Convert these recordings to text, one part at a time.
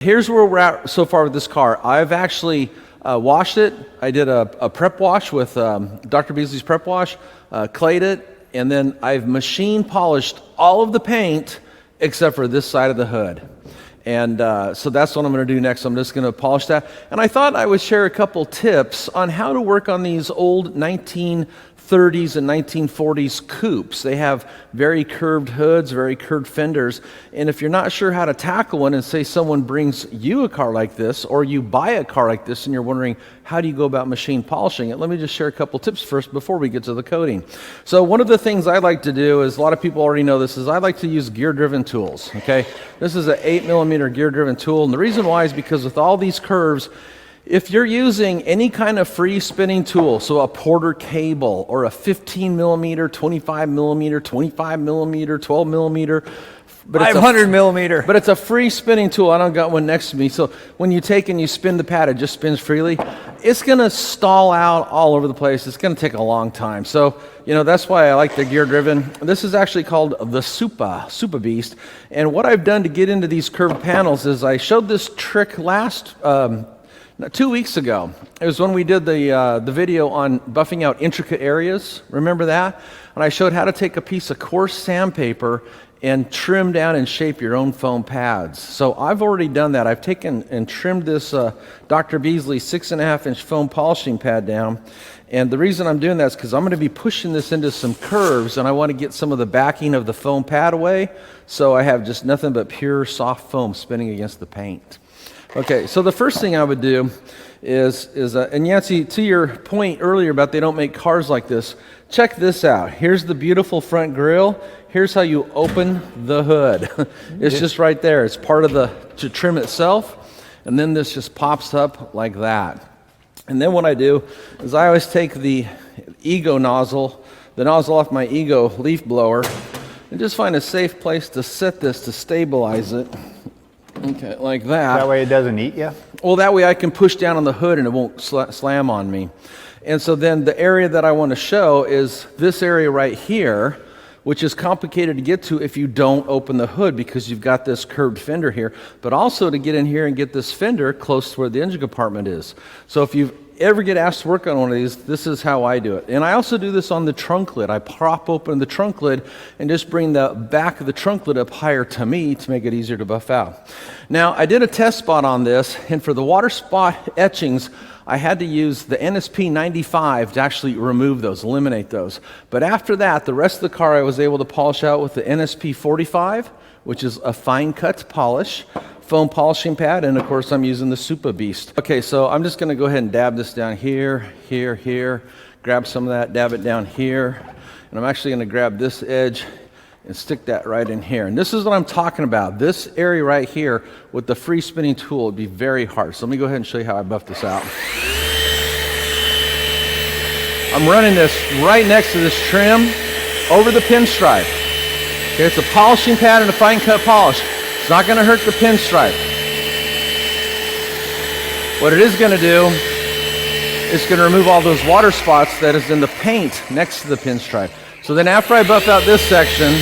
Here's where we're at so far with this car. I've actually washed it. I did a prep wash with Dr. Beasley's prep wash, clayed it, and then I've machine polished all of the paint except for this side of the hood. And so that's what I'm going to do next. I'm just going to polish that. And I thought I would share a couple tips on how to work on these old 1930s and 1940s coupes. They have very curved hoods, very curved fenders. And if you're not sure how to tackle one, and say someone brings you a car like this, or you buy a car like this and you're wondering, how do you go about machine polishing it? Let me just share a couple tips first before we get to the coating. So one of the things I like to do is, a lot of people already know this, is I like to use gear-driven tools, okay? This is an 8mm gear-driven tool, and the reason why is because with all these curves, if you're using any kind of free spinning tool, so a Porter cable or a 15mm, 25mm, 25mm, 12mm, but 500mm. But it's a free spinning tool. I don't got one next to me. So when you take and you spin the pad, it just spins freely. It's going to stall out all over the place. It's going to take a long time. So, you know, that's why I like the gear driven. This is actually called the Super Beast. And what I've done to get into these curved panels is I showed this trick last 2 weeks ago. It was when we did the video on buffing out intricate areas. Remember that? And I showed how to take a piece of coarse sandpaper and trim down and shape your own foam pads. So I've already done that. I've taken and trimmed this Dr. Beasley 6.5-inch foam polishing pad down. And the reason I'm doing that is because I'm going to be pushing this into some curves, and I want to get some of the backing of the foam pad away, so I have just nothing but pure soft foam spinning against the paint. Okay, so the first thing I would do is and Yancy, to your point earlier about they don't make cars like this, check this out. Here's the beautiful front grille. Here's how you open the hood. It's just right there. It's part of to trim itself, and then this just pops up like that. And then what I do is I always take the Ego nozzle, the nozzle off my Ego leaf blower, and just find a safe place to set this to stabilize it. Okay, like that. That way it doesn't eat you? Well, that way I can push down on the hood and it won't slam on me. And so then the area that I want to show is this area right here, which is complicated to get to if you don't open the hood because you've got this curved fender here, but also to get in here and get this fender close to where the engine compartment is. So if you ever get asked to work on one of these, this is how I do it. And I also do this on the trunk lid. I prop open the trunk lid and just bring the back of the trunk lid up higher to me to make it easier to buff out. Now, I did a test spot on this, and for the water spot etchings, I had to use the NSP 95 to actually remove those, eliminate those. But after that, the rest of the car I was able to polish out with the NSP 45, which is a fine cut polish, foam polishing pad, and of course I'm using the Super Beast. Okay, so I'm just gonna go ahead and dab this down here, here, here, grab some of that, dab it down here, and I'm actually gonna grab this edge and stick that right in here. And this is what I'm talking about. This area right here with the free spinning tool would be very hard. So let me go ahead and show you how I buff this out. I'm running this right next to this trim over the pinstripe. Okay, it's a polishing pad and a fine cut polish. It's not going to hurt the pinstripe. What it is going to do is going to remove all those water spots that is in the paint next to the pinstripe. So then after I buff out this section,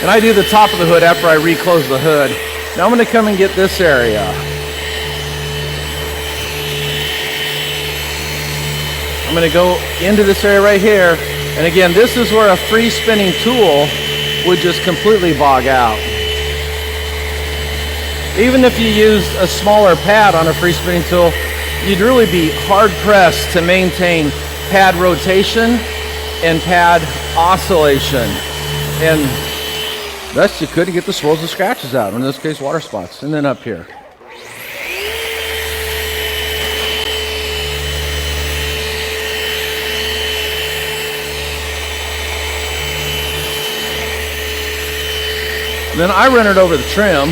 and I do the top of the hood after I reclose the hood, now I'm going to come and get this area. I'm going to go into this area right here, and again, this is where a free spinning tool would just completely bog out. Even if you use a smaller pad on a free spinning tool, you'd really be hard pressed to maintain pad rotation and pad oscillation. And best you could to get the swirls and scratches out, in this case water spots, and then up here. Then I run it over the trim,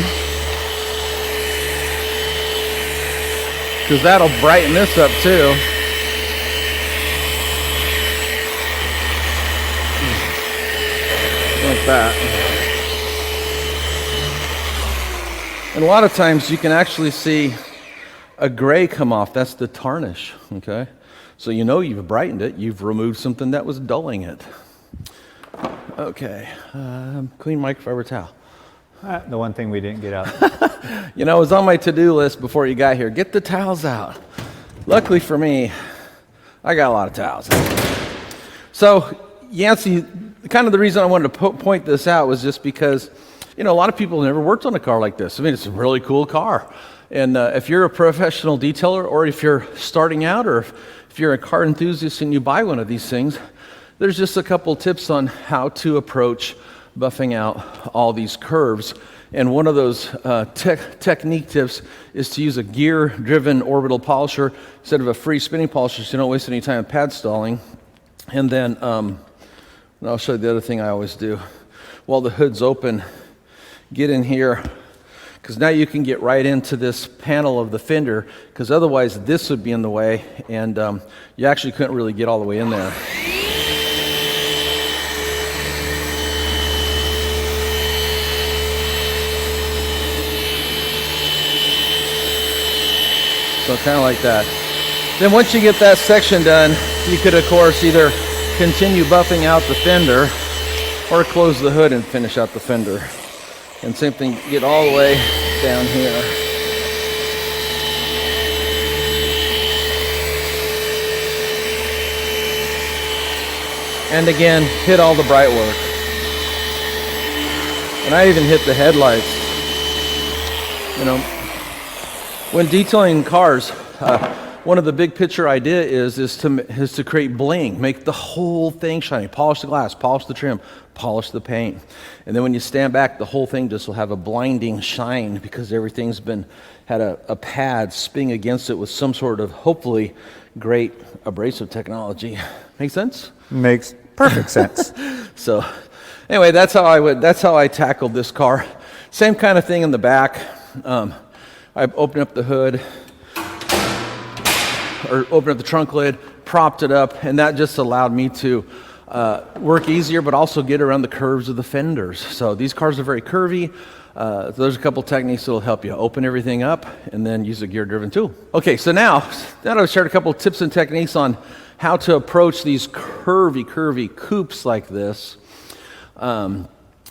because that'll brighten this up too. Like that. And a lot of times you can actually see a gray come off. That's the tarnish, okay? So you know you've brightened it. You've removed something that was dulling it. Okay, clean microfiber towel. The one thing we didn't get out. You know, it was on my to-do list before you got here. Get the towels out. Luckily for me, I got a lot of towels. So, Yancey, kind of the reason I wanted to point this out was just because, you know, a lot of people have never worked on a car like this. I mean, it's a really cool car. And if you're a professional detailer, or if you're starting out, or if you're a car enthusiast and you buy one of these things, there's just a couple tips on how to approach buffing out all these curves. And one of those technique tips is to use a gear-driven orbital polisher instead of a free spinning polisher, so you don't waste any time pad stalling. And then I'll show you the other thing I always do. While the hood's open, get in here, because now you can get right into this panel of the fender, because otherwise this would be in the way, and you actually couldn't really get all the way in there. So kind of like that. Then once you get that section done, you could of course either continue buffing out the fender or close the hood and finish out the fender. And same thing, get all the way down here. And again, hit all the bright work. And I even hit the headlights. You know, when detailing cars, one of the big picture idea is to create bling, make the whole thing shiny, polish the glass, polish the trim, polish the paint. And then when you stand back, the whole thing just will have a blinding shine because everything's had a pad spin against it with some sort of hopefully great abrasive technology. Make sense? Makes perfect sense. So anyway, that's how I tackled this car. Same kind of thing in the back. I opened up the hood, or opened up the trunk lid, propped it up, and that just allowed me to work easier, but also get around the curves of the fenders. So these cars are very curvy. There's a couple techniques that will help you open everything up and then use a gear-driven tool. Okay, so now I've shared a couple tips and techniques on how to approach these curvy coupes like this.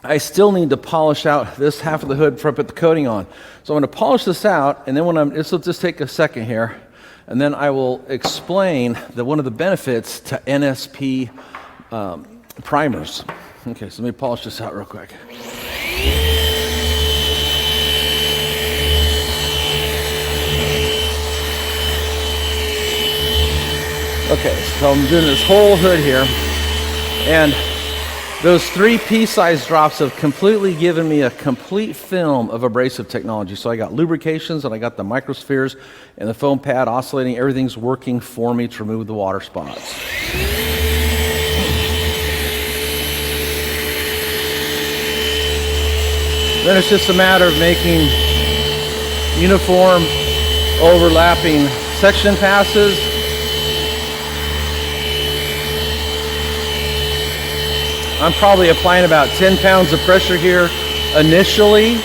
I still need to polish out this half of the hood before I put the coating on. So I'm going to polish this out, and then this will just take a second here, and then I will explain that one of the benefits to NSP primers. Okay, so let me polish this out real quick. Okay, so I'm doing this whole hood here, and those 3 pea-sized drops have completely given me a complete film of abrasive technology. So I got lubrications, and I got the microspheres, and the foam pad oscillating. Everything's working for me to remove the water spots. Then it's just a matter of making uniform, overlapping section passes. I'm probably applying about 10 pounds of pressure here initially,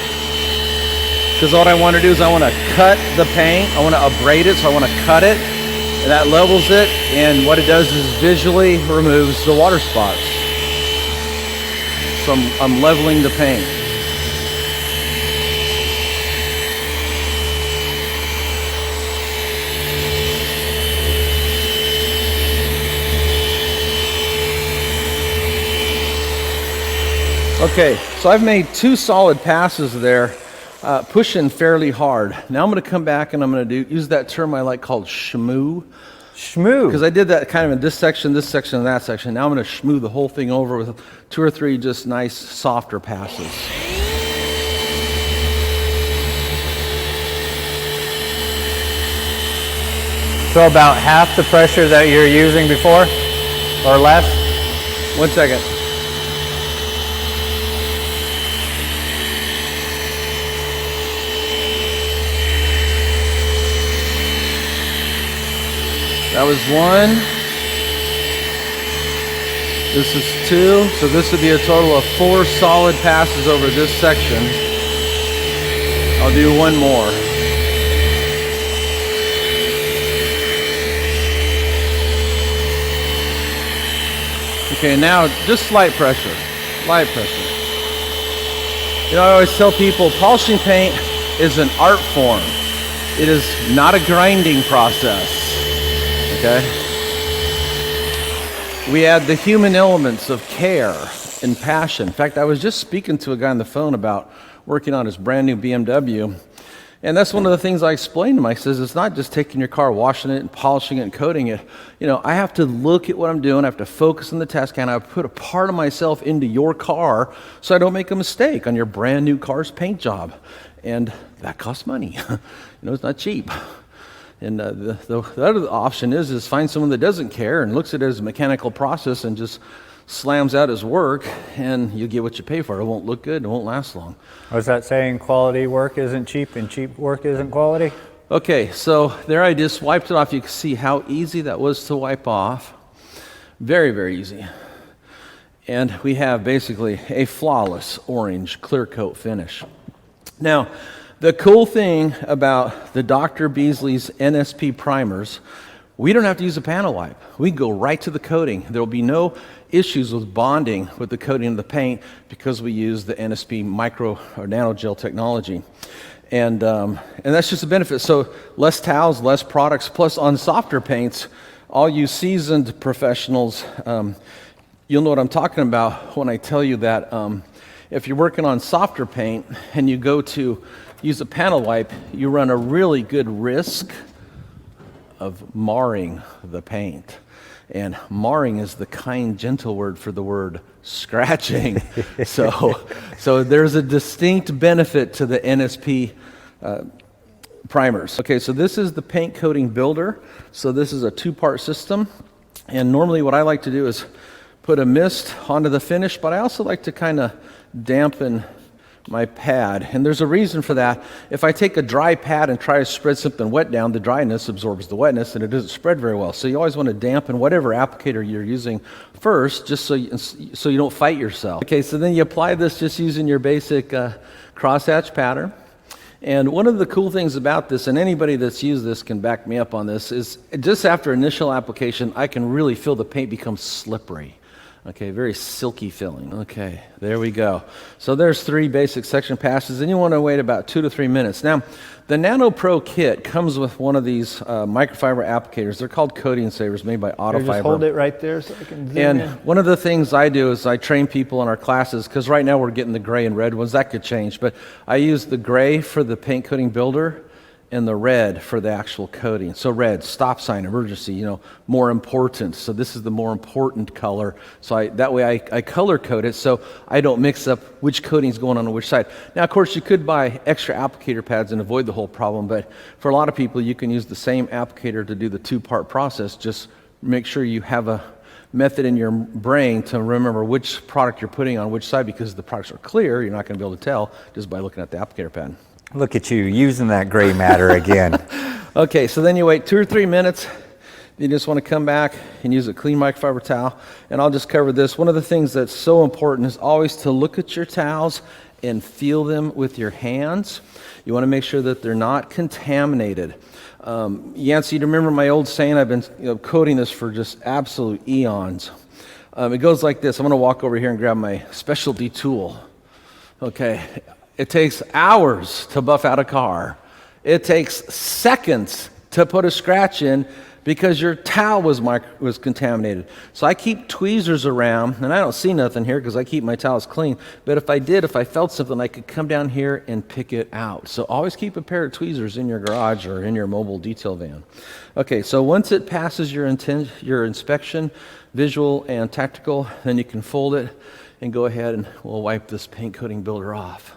because what I want to do is I want to cut the paint. I want to abrade it, so I want to cut it, and that levels it, and what it does is visually removes the water spots. So I'm leveling the paint. Okay, so I've made 2 solid passes there, pushing fairly hard. Now I'm going to come back and I'm going to use that term I like called shmoo. Shmoo. Because I did that kind of in this section, and that section. Now I'm going to shmoo the whole thing over with 2 or 3 just nice, softer passes. So about half the pressure that you're using before, or less? 1 second. That was 1. This is 2. So this would be a total of 4 solid passes over this section. I'll do 1 more. Okay, now just light pressure. Light pressure. You know, I always tell people polishing paint is an art form. It is not a grinding process, okay? We add the human elements of care and passion. In fact, I was just speaking to a guy on the phone about working on his brand new BMW, and that's one of the things I explained to him. I says, it's not just taking your car, washing it and polishing it and coating it. You know, I have to look at what I'm doing. I have to focus on the task, and I put a part of myself into your car so I don't make a mistake on your brand new car's paint job. And that costs money. You know, it's not cheap. And the other option is find someone that doesn't care and looks at it as a mechanical process and just slams out his work, and you get what you pay for. It won't look good, it won't last long. Was that saying quality work isn't cheap and cheap work isn't quality? Okay, so there I just wiped it off. You can see how easy that was to wipe off. Very, very easy. And we have basically a flawless orange clear coat finish. Now, the cool thing about the Dr. Beasley's NSP primers, we don't have to use a panel wipe. We can go right to the coating. There will be no issues with bonding with the coating of the paint because we use the NSP micro or nano gel technology. And that's just a benefit. So less towels, less products, plus on softer paints, all you seasoned professionals, you'll know what I'm talking about when I tell you that if you're working on softer paint and you go to use a panel wipe, you run a really good risk of marring the paint. And marring is the kind, gentle word for the word scratching. So there's a distinct benefit to the NSP primers. Okay, so this is the paint coating builder. So this is a two-part system. And normally what I like to do is put a mist onto the finish, but I also like to kind of dampen my pad. And there's a reason for that. If I take a dry pad and try to spread something wet down, the dryness absorbs the wetness and it doesn't spread very well. So you always want to dampen whatever applicator you're using first, just so you don't fight yourself. Okay, so then you apply this just using your basic crosshatch pattern. And one of the cool things about this, and anybody that's used this can back me up on this, is just after initial application, I can really feel the paint become slippery. Okay, very silky feeling. Okay, there we go. So there's 3 basic section passes, and you want to wait about 2 to 3 minutes. Now, the Nano Pro kit comes with one of these microfiber applicators. They're called coating savers made by Authorized. Just hold it right there so I can zoom and in. One of the things I do is I train people in our classes, because right now we're getting the gray and red ones. That could change, but I use the gray for the paint coating builder and the red for the actual coating. So red, stop sign, emergency, you know, more important. So this is the more important color. So that way I color code it so I don't mix up which coating's going on which side. Now, of course, you could buy extra applicator pads and avoid the whole problem, but for a lot of people, you can use the same applicator to do the 2-part process. Just make sure you have a method in your brain to remember which product you're putting on which side, because if the products are clear, you're not going to be able to tell just by looking at the applicator pad. Look at you using that gray matter again. Okay, so then you wait 2 or 3 minutes. You just want to come back and use a clean microfiber towel. And I'll just cover this. One of the things that's so important is always to look at your towels and feel them with your hands. You want to make sure that they're not contaminated. Yancey, do you remember my old saying? I've been coating this for just absolute eons. It goes like this. I'm going to walk over here and grab my specialty tool. Okay. It takes hours to buff out a car. It takes seconds to put a scratch in because your towel was contaminated. So I keep tweezers around, and I don't see nothing here because I keep my towels clean. But if I felt something, I could come down here and pick it out. So always keep a pair of tweezers in your garage or in your mobile detail van. Okay, so once it passes your inspection, visual and tactical, then you can fold it and go ahead and we'll wipe this paint coating builder off.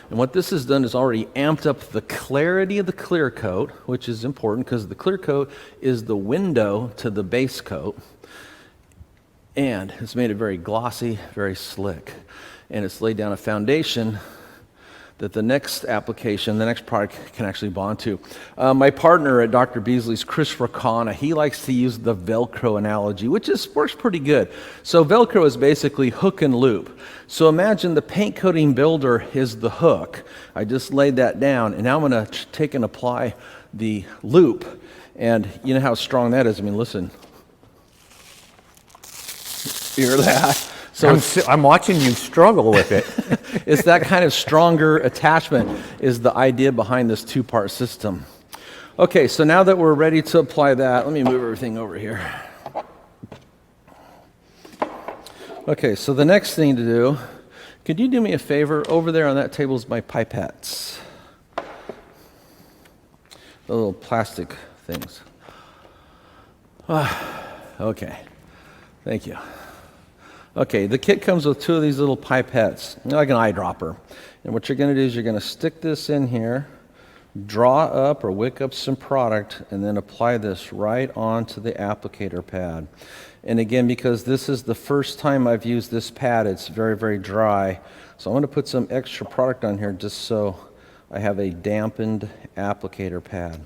And what this has done is already amped up the clarity of the clear coat, which is important because the clear coat is the window to the base coat. And it's made it very glossy, very slick. And it's laid down a foundation that the next application, the next product can actually bond to. My partner at Dr. Beasley's, Chris Racana, he likes to use the Velcro analogy, which works pretty good. So Velcro is basically hook and loop. So imagine the paint coating builder is the hook. I just laid that down, and now I'm going to take and apply the loop. And you know how strong that is? I mean, listen. Hear that? So I'm watching you struggle with it. it's that kind of stronger attachment is the idea behind this two-part system. Okay, so now that we're ready to apply that, let me move everything over here. Okay, so the next thing to do, could you do me a favor? Over there on that table is my pipettes. The little plastic things. Okay, thank you. Okay, the kit comes with two of these little pipettes, like an eyedropper. And what you're going to do is you're going to stick this in here, draw up or wick up some product, and then apply this right onto the applicator pad. And again, because this is the first time I've used this pad, it's very, very dry. So I'm going to put some extra product on here just so I have a dampened applicator pad.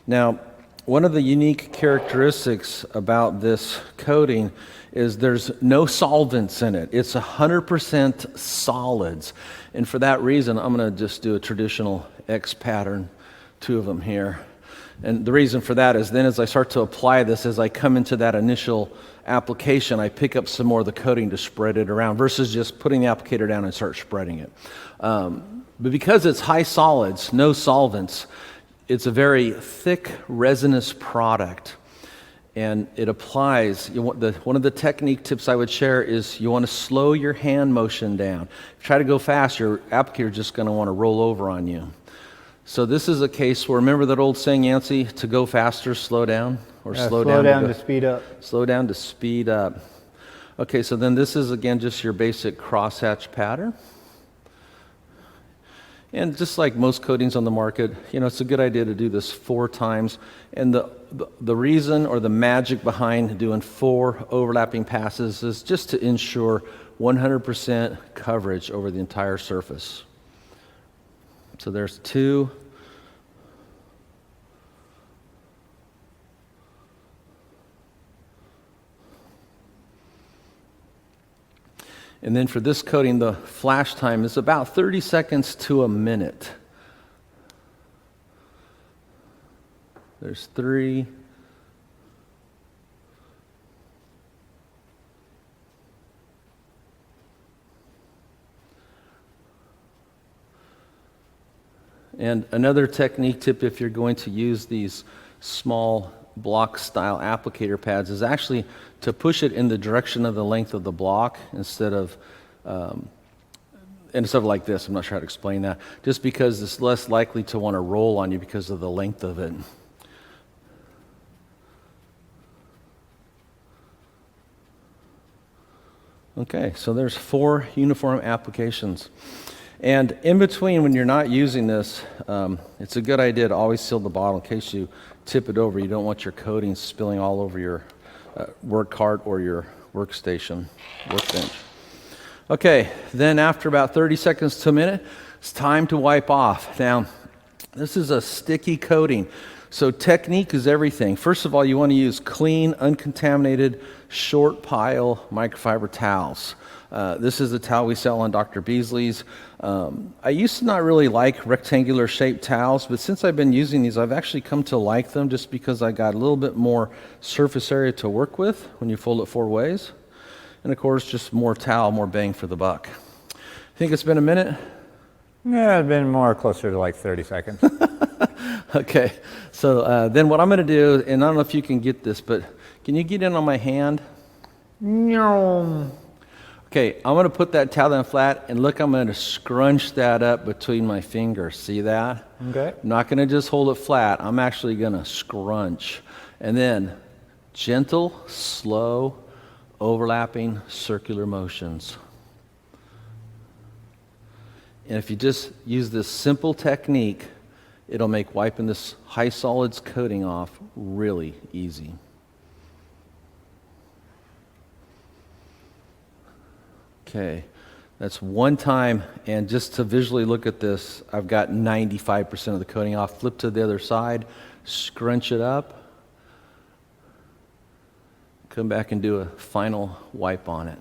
Now, one of the unique characteristics about this coating is there's no solvents in it. It's 100% solids. And for that reason, I'm going to just do a traditional X pattern, two of them here. And the reason for that is then as I start to apply this, as I come into that initial application, I pick up some more of the coating to spread it around versus just putting the applicator down and start spreading it. But because it's high solids, no solvents, it's a very thick resinous product. And it applies, one of the technique tips I would share is you want to slow your hand motion down. If you try to go fast, your applicator is just going to want to roll over on you. So this is a case where, remember that old saying, Yancey, to go faster, slow down? Or slow down to speed up. Slow down to speed up. Okay, so then this is, again, just your basic crosshatch pattern. And just like most coatings on the market, it's a good idea to do this 4 times. And the reason or the magic behind doing 4 overlapping passes is just to ensure 100% coverage over the entire surface. So there's 2. And then for this coating, the flash time is about 30 seconds to a minute. There's 3. And another technique tip if you're going to use these small block style applicator pads is actually to push it in the direction of the length of the block instead of like this. I'm not sure how to explain that. Just because it's less likely to want to roll on you because of the length of it. Okay, so there's 4 uniform applications. And in between, when you're not using this, it's a good idea to always seal the bottle in case you tip it over. You don't want your coating spilling all over your work cart or your workstation, workbench. Okay, then after about 30 seconds to a minute, it's time to wipe off. Now, this is a sticky coating, so technique is everything. First of all, you want to use clean, uncontaminated, short pile microfiber towels. This is the towel we sell on Dr. Beasley's. I used to not really like rectangular shaped towels, but since I've been using these, I've actually come to like them just because I got a little bit more surface area to work with when you fold it 4 ways. And of course, just more towel, more bang for the buck. Think it's been a minute? Yeah, it's been more closer to like 30 seconds. Okay, so then what I'm going to do, and I don't know if you can get this, but can you get in on my hand? No. Okay, I'm going to put that towel down flat, and look, I'm going to scrunch that up between my fingers. See that? Okay. I'm not going to just hold it flat. I'm actually going to scrunch. And then gentle, slow, overlapping circular motions. And if you just use this simple technique, it'll make wiping this high solids coating off really easy. Okay, that's 1 time, and just to visually look at this, I've got 95% of the coating off. Flip to the other side, scrunch it up, come back and do a final wipe on it.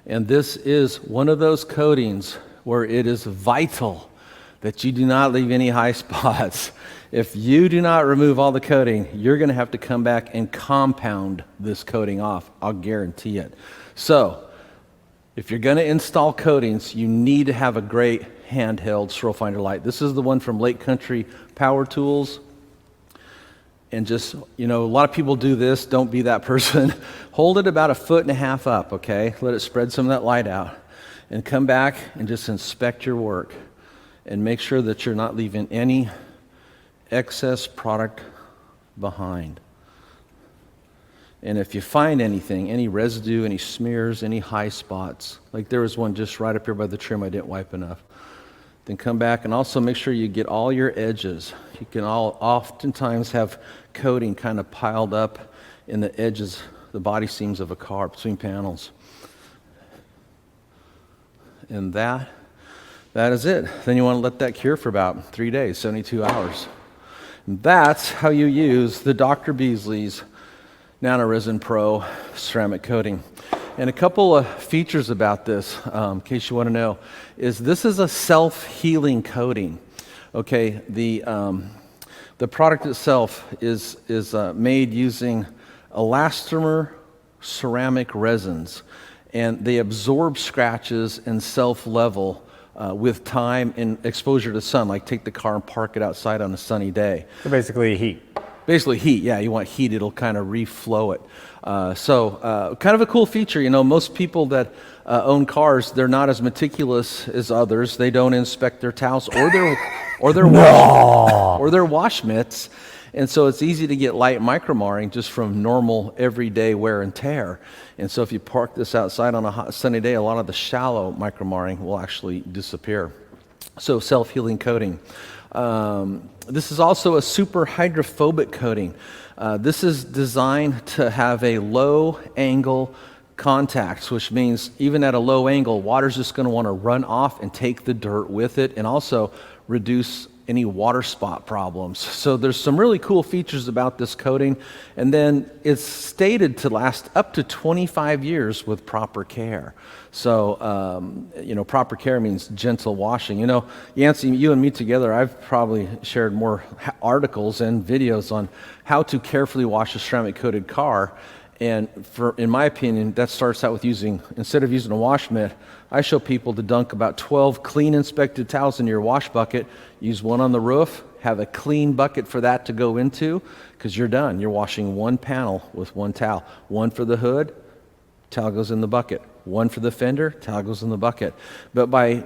And this is one of those coatings where it is vital that you do not leave any high spots. If you do not remove all the coating, you're going to have to come back and compound this coating off. I'll guarantee it. So, if you're going to install coatings, you need to have a great handheld swirl finder light. This is the one from Lake Country Power Tools. And just, a lot of people do this. Don't be that person. Hold it about 1.5 feet up, okay? Let it spread some of that light out. And come back and just inspect your work. And make sure that you're not leaving any excess product behind. And if you find anything, any residue, any smears, any high spots, like there was one just right up here by the trim I didn't wipe enough, then come back and also make sure you get all your edges. You can oftentimes have coating kind of piled up in the edges, the body seams of a car between panels. And that is it. Then you want to let that cure for about 3 days, 72 hours. And that's how you use the Dr. Beasley's Nano-Resin Pro ceramic coating. And a couple of features about this, in case you want to know, is this is a self-healing coating. Okay, the product itself is made using elastomer ceramic resins, and they absorb scratches and self-level with time and exposure to sun. Like take the car and park it outside on a sunny day. So basically heat. Basically heat, yeah. You want heat, it'll kind of reflow it. Kind of a cool feature. Most people that own cars, they're not as meticulous as others. They don't inspect their towels or their wash mitts. And so it's easy to get light micromarring just from normal everyday wear and tear. And so if you park this outside on a hot sunny day, a lot of the shallow micromarring will actually disappear. So self-healing coating. This is also a super hydrophobic coating. This is designed to have a low angle contact, which means even at a low angle, water's just going to want to run off and take the dirt with it, and also reduce any water spot problems. So there's some really cool features about this coating, and then it's stated to last up to 25 years with proper care. So, proper care means gentle washing. Yancey, you and me together, I've probably shared more articles and videos on how to carefully wash a ceramic coated car. And in my opinion, that starts out with instead of using a wash mitt, I show people to dunk about 12 clean inspected towels into your wash bucket, use one on the roof, have a clean bucket for that to go into, because you're done. You're washing one panel with one towel. One for the hood, towel goes in the bucket. One for the fender, towel goes in the bucket. But by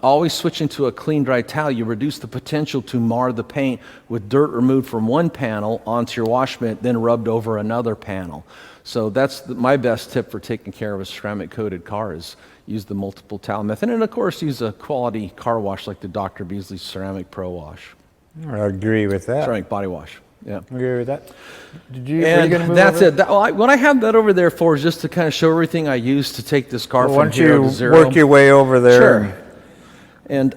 always switching to a clean, dry towel, you reduce the potential to mar the paint with dirt removed from one panel onto your wash mitt, then rubbed over another panel. So that's my best tip for taking care of a ceramic coated car is use the multiple towel method. And of course, use a quality car wash like the Dr. Beasley Ceramic Pro Wash. I agree with that. Ceramic body wash. Yeah. Agree with that. And that's it. What I have that over there for is just to kind of show everything I use to take this car from 0 to 0. Work your way over there. Sure. And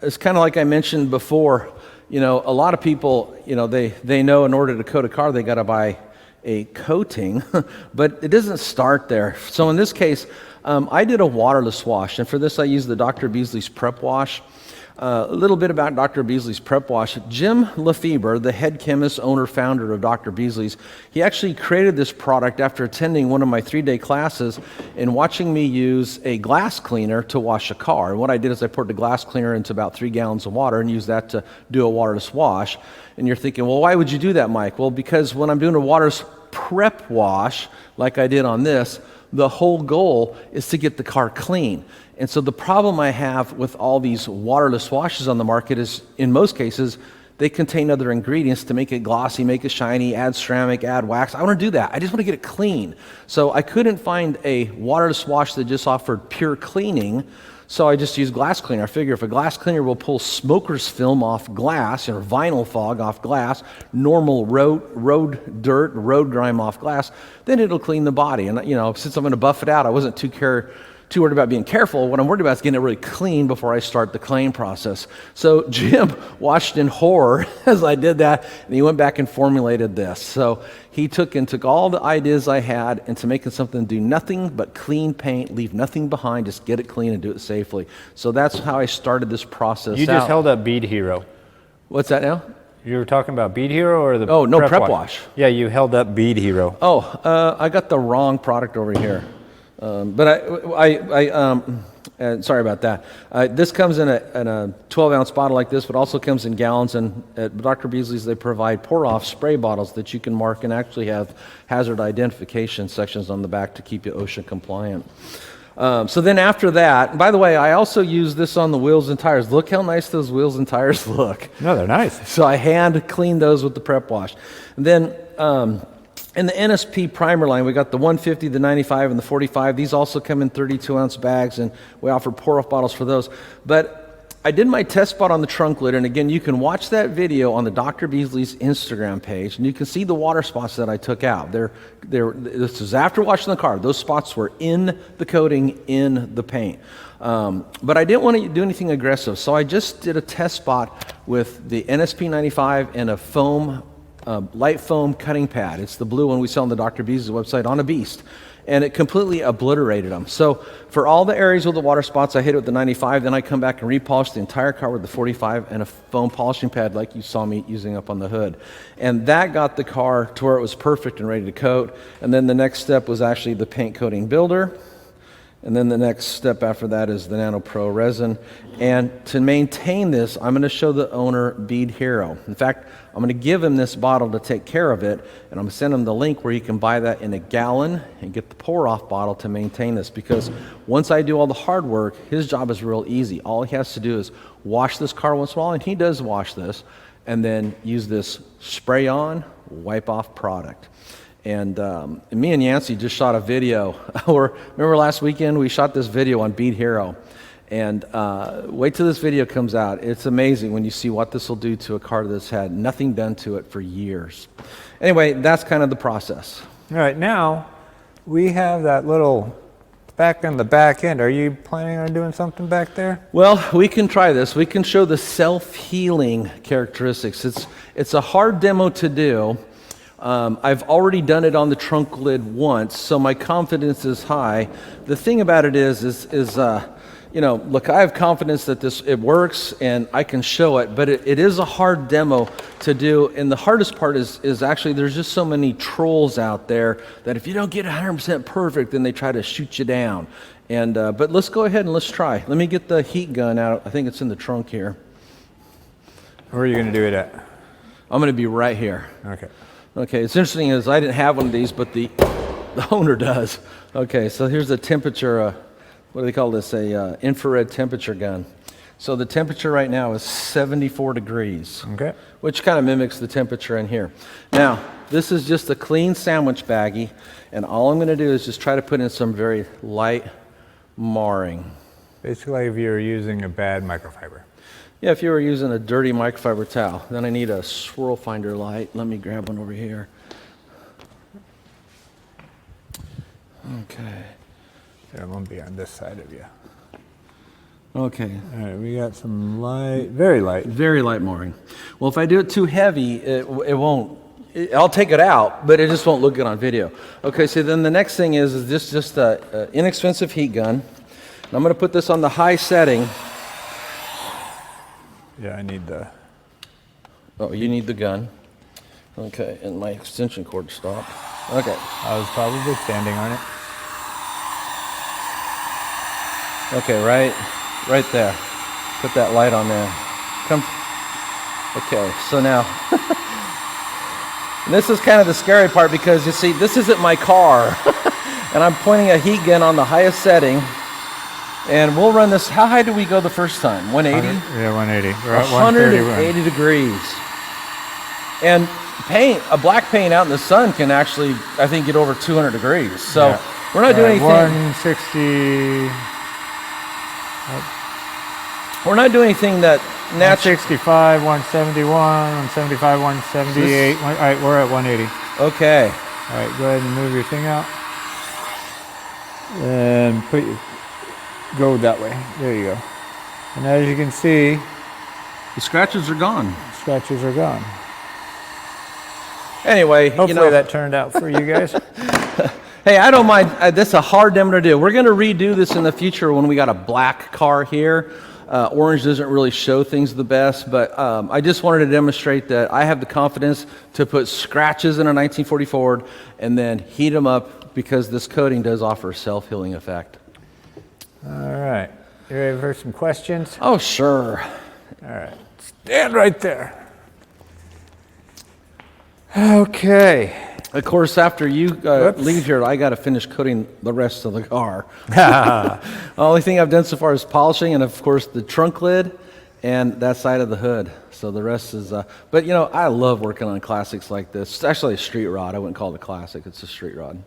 it's kind of like I mentioned before, a lot of people, they know in order to coat a car, they got to buy a coating, but it doesn't start there. So in this case, I did a waterless wash, and for this I used the Dr. Beasley's Prep Wash. A little bit about Dr. Beasley's Prep Wash. Jim Lefebvre, the head chemist, owner, founder of Dr. Beasley's, he actually created this product after attending one of my 3-day classes and watching me use a glass cleaner to wash a car. And what I did is I poured the glass cleaner into about 3 gallons of water and used that to do a waterless wash. And you're thinking, well, why would you do that, Mike? Well, because when I'm doing a waterless prep wash, like I did on this, the whole goal is to get the car clean. And so the problem I have with all these waterless washes on the market is, in most cases, they contain other ingredients to make it glossy, make it shiny, add ceramic, add wax. I want to do that. I just want to get it clean. So I couldn't find a waterless wash that just offered pure cleaning, so I just used glass cleaner. I figure if a glass cleaner will pull smoker's film off glass, vinyl fog off glass, normal road dirt, road grime off glass, then it'll clean the body. And since I'm going to buff it out, I wasn't too too worried about being careful. What I'm worried about is getting it really clean before I start the claying process. So Jim watched in horror as I did that, and he went back and formulated this. So he took all the ideas I had into making something do nothing but clean paint, leave nothing behind, just get it clean and do it safely. So that's how I started this process. You just held up Bead Hero. What's that now? You were talking about Bead Hero or the prep wash? Yeah, you held up Bead Hero. I got the wrong product over here. Sorry about that. This comes in a 12-ounce bottle like this, but also comes in gallons. And at Dr. Beasley's, they provide pour-off spray bottles that you can mark and actually have hazard identification sections on the back to keep you OSHA compliant. So then after that, by the way, I also use this on the wheels and tires. Look how nice those wheels and tires look. No, they're nice. So I hand clean those with the prep wash. And then in the NSP primer line, we got the 150, the 95, and the 45. These also come in 32-ounce bags, and we offer pour-off bottles for those. But I did my test spot on the trunk lid, and again, you can watch that video on the Dr. Beasley's Instagram page, and you can see the water spots that I took out. This was after washing the car. Those spots were in the coating, in the paint. But I didn't want to do anything aggressive, so I just did a test spot with the NSP 95 and a foam, light foam cutting pad. It's the blue one we sell on the Dr. Beasley website on a Beast. And it completely obliterated them. So for all the areas with the water spots, I hit it with the 95, then I come back and repolish the entire car with the 45 and a foam polishing pad like you saw me using up on the hood. And that got the car to where it was perfect and ready to coat. And then the next step was actually the paint coating builder. And then the next step after that is the Nano Pro resin. And to maintain this, I'm going to show the owner Bead Hero. In fact, I'm going to give him this bottle to take care of it, and I'm going to send him the link where he can buy that in a gallon and get the pour-off bottle to maintain this, because once I do all the hard work, his job is real easy. All he has to do is wash this car once in a while, and he does wash this, and then use this spray-on, wipe-off product. And me and Yancey just shot a video. Remember last weekend we shot this video on Bead Hero. And wait till this video comes out. It's amazing when you see what this will do to a car that's had nothing done to it for years. Anyway, that's kind of the process. All right, now we have that little back on the back end. Are you planning on doing something back there? Well, we can try this. We can show the self-healing characteristics. It's a hard demo to do. I've already done it on the trunk lid once, so my confidence is high. The thing about it is look, I have confidence that it works and I can show it, but it is a hard demo to do. And the hardest part is actually there's just so many trolls out there that if you don't get 100% perfect, then they try to shoot you down. And but let's go ahead and let's try. Let me get the heat gun out. I think it's in the trunk here. Where are you going to do it at? I'm going to be right here. Okay, it's interesting is I didn't have one of these, but the owner does. Okay, so here's a temperature, what do they call this, a infrared temperature gun. So the temperature right now is 74 degrees, which kind of mimics the temperature in here. Now, this is just a clean sandwich baggie, and all I'm going to do is just try to put in some very light marring. Basically, if you're using a bad microfiber. Yeah, if you were using a dirty microfiber towel. Then I need a swirl finder light. Let me grab one over here. Okay. Yeah, it won't be on this side of you. Okay. All right, we got some light, very light. Very light marring. Well, if I do it too heavy, it won't. I'll take it out, but it just won't look good on video. Okay, so then the next thing is this just an inexpensive heat gun. And I'm going to put this on the high setting. Yeah, I need the... Oh, you need the gun. Okay, and my extension cord stopped. Okay. I was probably standing on it. Okay, right there. Put that light on there. Come. Okay, so now... and this is kind of the scary part because, you see, this isn't my car. And I'm pointing a heat gun on the highest setting. And we'll run this. How high did we go the first time? 180? Yeah, 180. We're at 180 degrees. And paint, a black paint out in the sun can actually, I think, get over 200 degrees. So we're not doing anything. 160. We're not doing anything that naturally. 165, 171, 175, 178. All right, we're at 180. Okay. All right, go ahead and move your thing out. And put your go that way. There you go. And as you can see, The scratches are gone. scratches are gone. Anyway, Hopefully that turned out for you guys. hey, I don't mind. This is a hard demo to do. We're going to redo this in the future when we got a black car here. Orange doesn't really show things the best, but I just wanted to demonstrate that I have the confidence to put scratches in a 1940 Ford and then heat them up because this coating does offer a self-healing effect. All right. You ready for some questions? Oh, sure. All right. Stand right there. Okay. Of course, after you leave here, I got to finish coating the rest of the car. The only thing I've done so far is polishing, and of course the trunk lid and that side of the hood. So the rest is, but I love working on classics like this. It's actually a street rod. I wouldn't call it a classic. It's a street rod.